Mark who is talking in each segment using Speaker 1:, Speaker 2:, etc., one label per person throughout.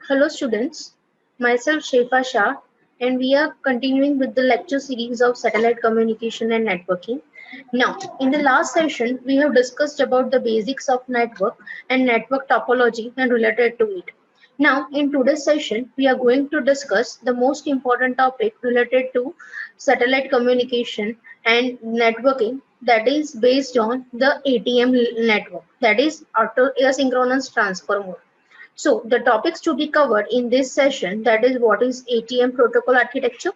Speaker 1: Hello students, myself Shefa Shah, and we are continuing with the lecture series of satellite communication and networking. Now, in the last session, we have discussed about the basics of network and network topology and related to it. Now, in today's session, we are going to discuss the most important topic related to satellite communication and networking, that is based on the ATM network, that is asynchronous transfer mode. So the topics to be covered in this session, that is what is ATM protocol architecture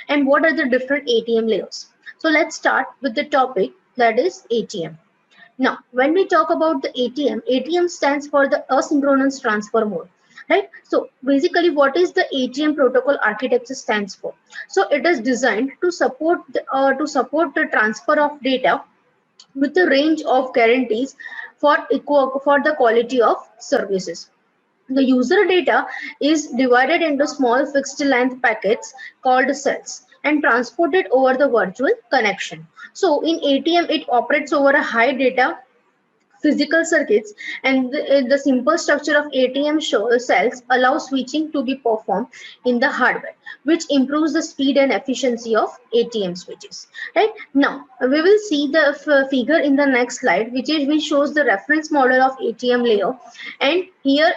Speaker 1: and what are the different ATM layers. So let's start with the topic, that is ATM. Now, when we talk about the ATM, ATM stands for the asynchronous transfer mode, right? So basically what is the ATM protocol architecture stands for? So it is designed to support the transfer of data with a range of guarantees for the quality of services. The user data is divided into small fixed length packets called cells and transported over the virtual connection. So in ATM, it operates over a high data physical circuits, and the simple structure of ATM cells allow switching to be performed in the hardware, which improves the speed and efficiency of ATM switches. Right now, we will see the figure in the next slide, which shows the reference model of ATM layer. And here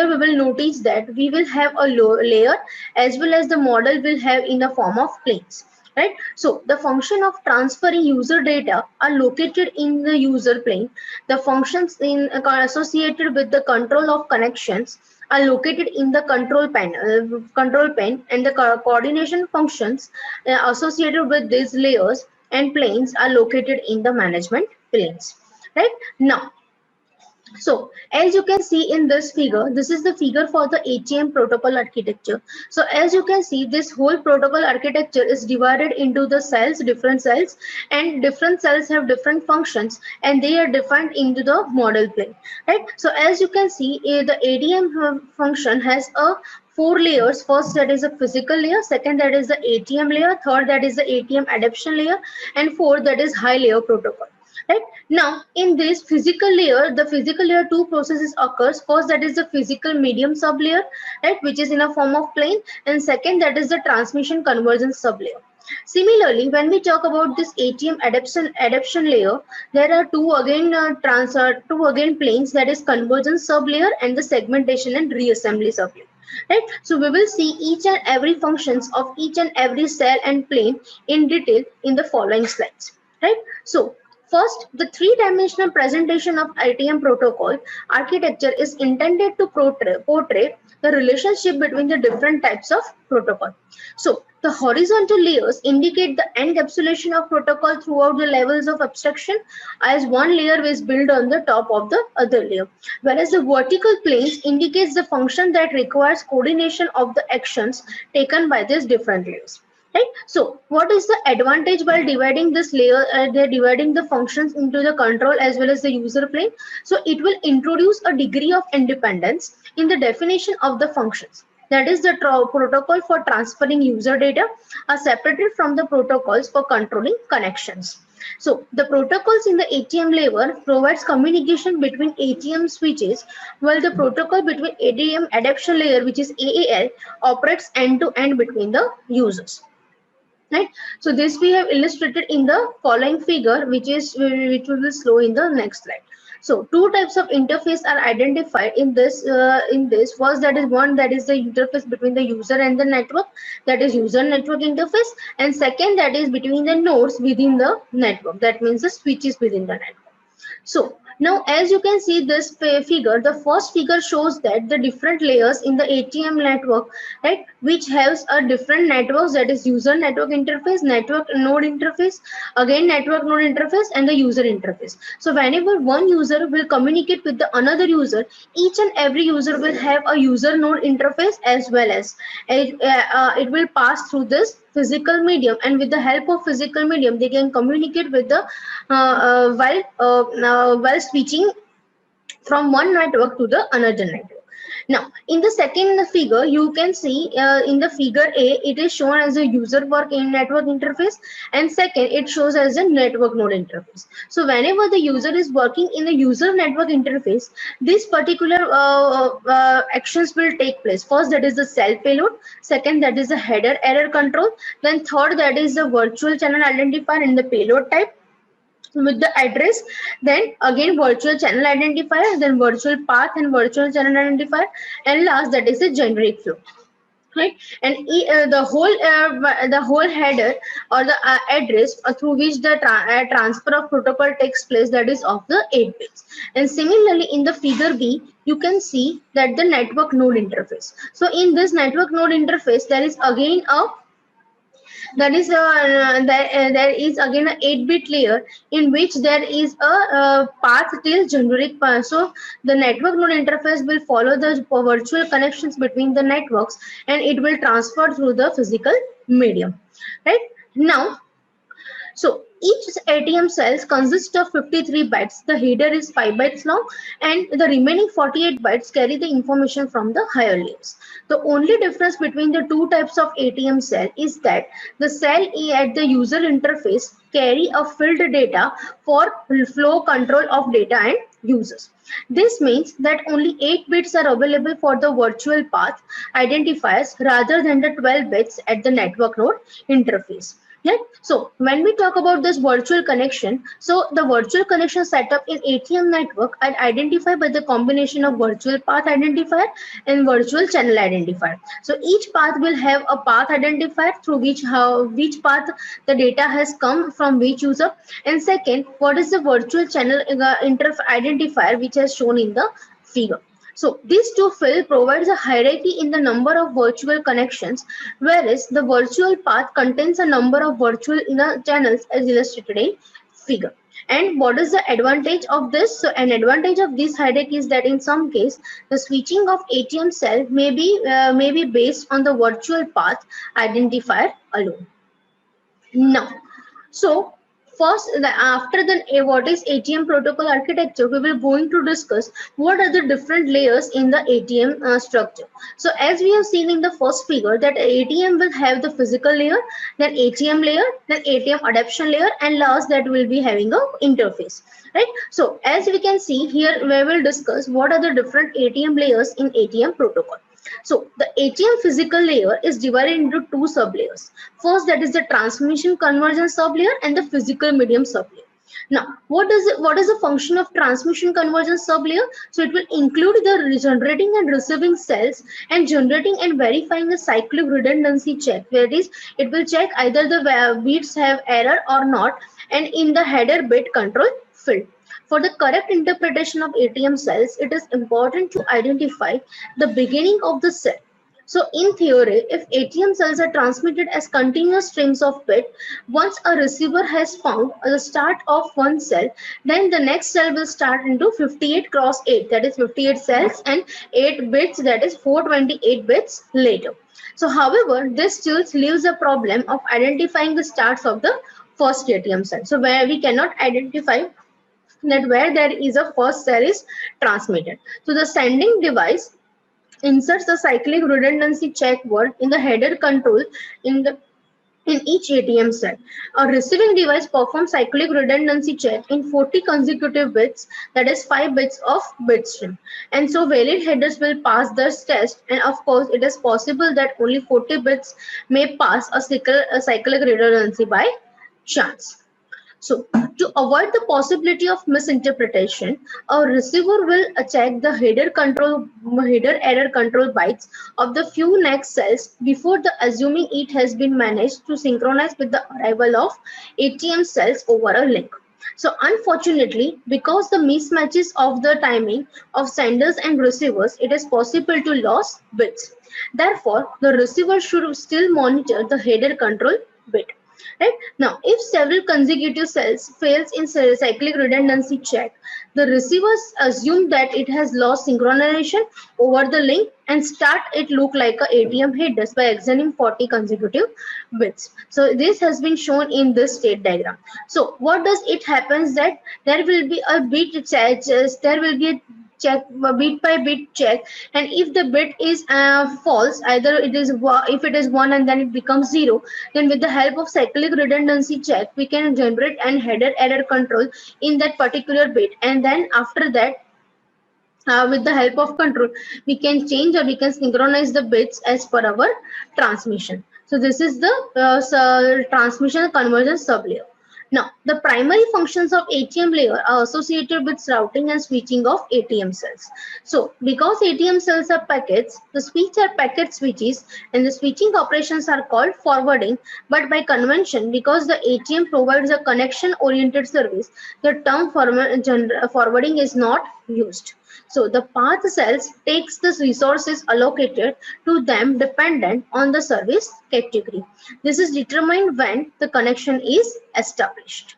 Speaker 1: we will notice that we will have a layer as well as the model will have in the form of planes, right? So the function of transferring user data are located in the user plane. The functions associated with the control of connections are located in the control pane, and the coordination functions associated with these layers and planes are located in the management planes. Right now, so as you can see in this figure, this is the figure for the ATM protocol architecture. So as you can see, this whole protocol architecture is divided into the cells, different cells, and different cells have different functions, and they are defined into the model plane, right? So as you can see, the ATM function has a four layers. First, that is a physical layer. Second, that is the ATM layer. Third, that is the ATM adaptation layer, and fourth, that is high layer protocol. Right now, in this physical layer, the physical layer two processes occurs. First, that is the physical medium sublayer, right, which is in a form of plane, and second, that is the transmission convergence sublayer. Similarly, when we talk about this ATM adaptation layer, there are two again planes, that is convergence sublayer and the segmentation and reassembly sublayer. Right, so we will see each and every functions of each and every cell and plane in detail in the following slides. Right, so first, the three-dimensional presentation of ATM protocol architecture is intended to portray the relationship between the different types of protocol. So, the horizontal layers indicate the encapsulation of protocol throughout the levels of abstraction, as one layer is built on the top of the other layer, whereas the vertical planes indicates the function that requires coordination of the actions taken by these different layers. Right, so what is the advantage while dividing this layer? They're dividing the functions into the control as well as the user plane. So it will introduce a degree of independence in the definition of the functions, that is the protocol for transferring user data are separated from the protocols for controlling connections. So the protocols in the ATM layer provides communication between ATM switches, while the protocol between ATM adaptation layer, which is AAL, operates end to end between the users. Right, so this we have illustrated in the following figure, which we will show in the next slide. So two types of interface are identified in this first, that is one, that is the interface between the user and the network, that is user network interface, and second, that is between the nodes within the network, that means the switches within the network. So now, as you can see this figure, the first figure shows that the different layers in the ATM network, right, which has a different networks, that is user network interface, network node interface, again network node interface, and the user interface. So whenever one user will communicate with the another user, each and every user will have a user node interface, as well as it will pass through this physical medium, and with the help of physical medium they can communicate with the while switching from one network to the another network. Now, in the second figure, you can see in the figure A, it is shown as a user work in network interface, and second, it shows as a network node interface. So, whenever the user is working in the user network interface, this particular actions will take place. First, that is the cell payload. Second, that is the header error control. Then third, that is the virtual channel identifier in the payload type with the address, then again virtual channel identifier, then virtual path and virtual channel identifier, and last that is the generic flow, right? And the whole header or the address through which the transfer of protocol takes place, that is of the 8 bits. And similarly in the figure B, you can see that the network node interface. So in this network node interface, there is again a there is again a 8-bit layer in which there is a path till generic path. So the network node interface will follow the virtual connections between the networks, and it will transfer through the physical medium, right? Now, so each ATM cells consists of 53 bytes. The header is 5 bytes long, and the remaining 48 bytes carry the information from the higher layers. The only difference between the two types of ATM cell is that the cell at the user interface carry a filled data for flow control of data and users. This means that only 8 bits are available for the virtual path identifiers rather than the 12 bits at the network node interface. Right? So when we talk about this virtual connection, so the virtual connection setup in ATM network are identified by the combination of virtual path identifier and virtual channel identifier. So each path will have a path identifier through which path the data has come from which user, and second, what is the virtual channel identifier which is shown in the figure. So these two field provides a hierarchy in the number of virtual connections, whereas the virtual path contains a number of virtual inner channels as illustrated in figure. And what is the advantage of this? So an advantage of this hierarchy is that in some case, the switching of ATM cell may be based on the virtual path identifier alone. Now, so first, after the what is ATM protocol architecture, we will going to discuss what are the different layers in the ATM structure. So as we have seen in the first figure, that ATM will have the physical layer, then ATM layer, then ATM adaptation layer, and last that will be having a interface, right? So as we can see here, we will discuss what are the different ATM layers in ATM protocol. So the ATM physical layer is divided into two sublayers. First, that is the transmission conversion sublayer and the physical medium sublayer. Now, what is the function of transmission conversion sublayer? So it will include the generating and receiving cells and generating and verifying a cyclic redundancy check. That is, it will check either the bits have error or not, and in the header bit control field. For the correct interpretation of ATM cells, it is important to identify the beginning of the cell. So in theory, if ATM cells are transmitted as continuous strings of bit, once a receiver has found the start of one cell, then the next cell will start into 58 cross 8, that is 58 cells, and 8 bits, that is 428 bits later. So however, this still leaves a problem of identifying the starts of the first ATM cell. So where we cannot identify that where there is a first cell is transmitted. So the sending device inserts the cyclic redundancy check word in the header control in each ATM cell. A receiving device performs cyclic redundancy check in 40 consecutive bits, that is 5 bits of bit stream. And so valid headers will pass this test, and of course it is possible that only 40 bits may pass a cyclic redundancy by chance. So to avoid the possibility of misinterpretation, a receiver will check the header error control bytes of the few next cells before the assuming it has been managed to synchronize with the arrival of ATM cells over a link. So unfortunately, because the mismatches of the timing of senders and receivers, it is possible to lose bits. Therefore, the receiver should still monitor the header control bit. Right now, if several consecutive cells fails in cyclic redundancy check, the receivers assume that it has lost synchronization over the link and start it look like a ATM headers by examining 40 consecutive bits. So this has been shown in this state diagram. So what does it happens that there will be a bit check, bit by bit check, and if the bit is false, either it is if it is 1 and then it becomes 0, then with the help of cyclic redundancy check we can generate an header error control in that particular bit, and then after that with the help of control we can change or we can synchronize the bits as per our transmission. So this is the transmission convergence sublayer. Now the primary functions of ATM layer are associated with routing and switching of ATM cells. So because ATM cells are packets, the switch are packet switches, and the switching operations are called forwarding, but by convention, because the ATM provides a connection oriented service, the term forwarding is not used. So the path cells takes the resources allocated to them dependent on the service category. This is determined when the connection is established.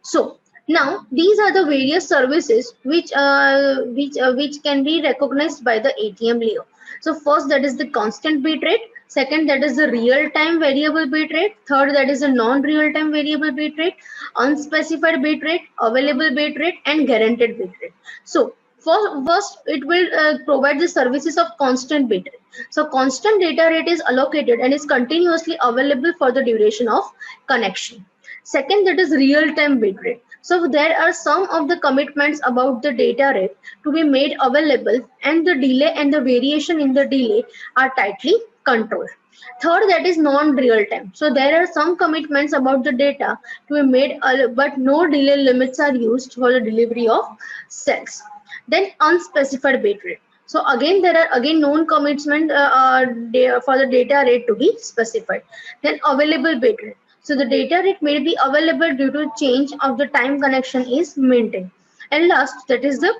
Speaker 1: So now these are the various services which can be recognized by the ATM layer. So first, that is the constant bit rate. Second, that is the real-time variable bit rate. Third, that is the non-real-time variable bit rate, unspecified bit rate, available bit rate, and guaranteed bit rate. So first, it will provide the services of constant bit rate. So constant data rate is allocated and is continuously available for the duration of connection. Second, that is real-time bit rate. So there are some of the commitments about the data rate to be made available, and the delay and the variation in the delay are tightly controlled. Third, that is non-real time. So there are some commitments about the data to be made, but no delay limits are used for the delivery of cells. Then unspecified bit rate. So again, there are again known commitment for the data rate to be specified. Then available bit rate. So the data rate may be available due to change of the time connection is maintained. And last, that is the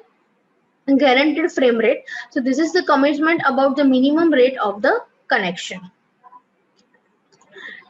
Speaker 1: guaranteed frame rate. So this is the commitment about the minimum rate of the connection.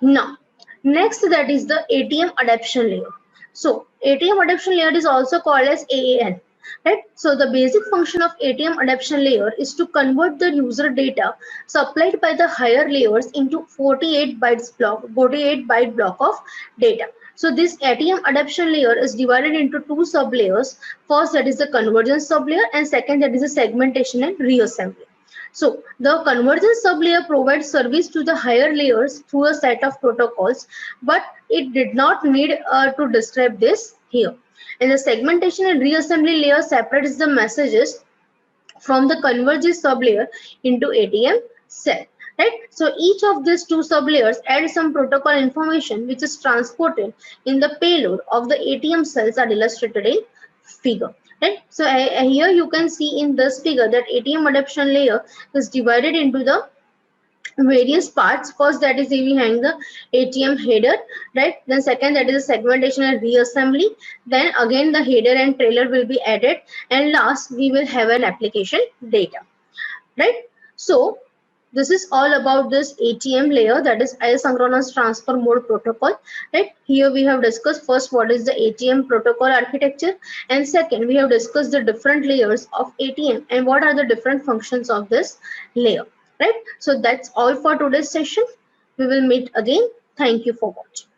Speaker 1: Now, next, that is the ATM adaptation layer. So ATM adaptation layer is also called as AAN. Right? So the basic function of ATM adaptation layer is to convert the user data supplied by the higher layers into 48 byte block of data. So this ATM adaptation layer is divided into two sublayers. First, that is the convergence sublayer, and second, that is the segmentation and reassembly. So the convergence sublayer provides service to the higher layers through a set of protocols, but it did not need to describe this here. And the segmentation and reassembly layer separates the messages from the convergence sublayer into ATM cell. Right? So each of these two sublayers add some protocol information which is transported in the payload of the ATM cells are illustrated in figure. Right? So here you can see in this figure that ATM adaptation layer is divided into the various parts. First, that is we hang the ATM header, right? Then second, that is the segmentation and reassembly. Then again the header and trailer will be added, and last we will have an application data, right? So this is all about this ATM layer, that is asynchronous transfer mode protocol, right? Here we have discussed first what is the ATM protocol architecture, and second we have discussed the different layers of ATM and what are the different functions of this layer, right? So that's all for today's session. We will meet again. Thank you for watching.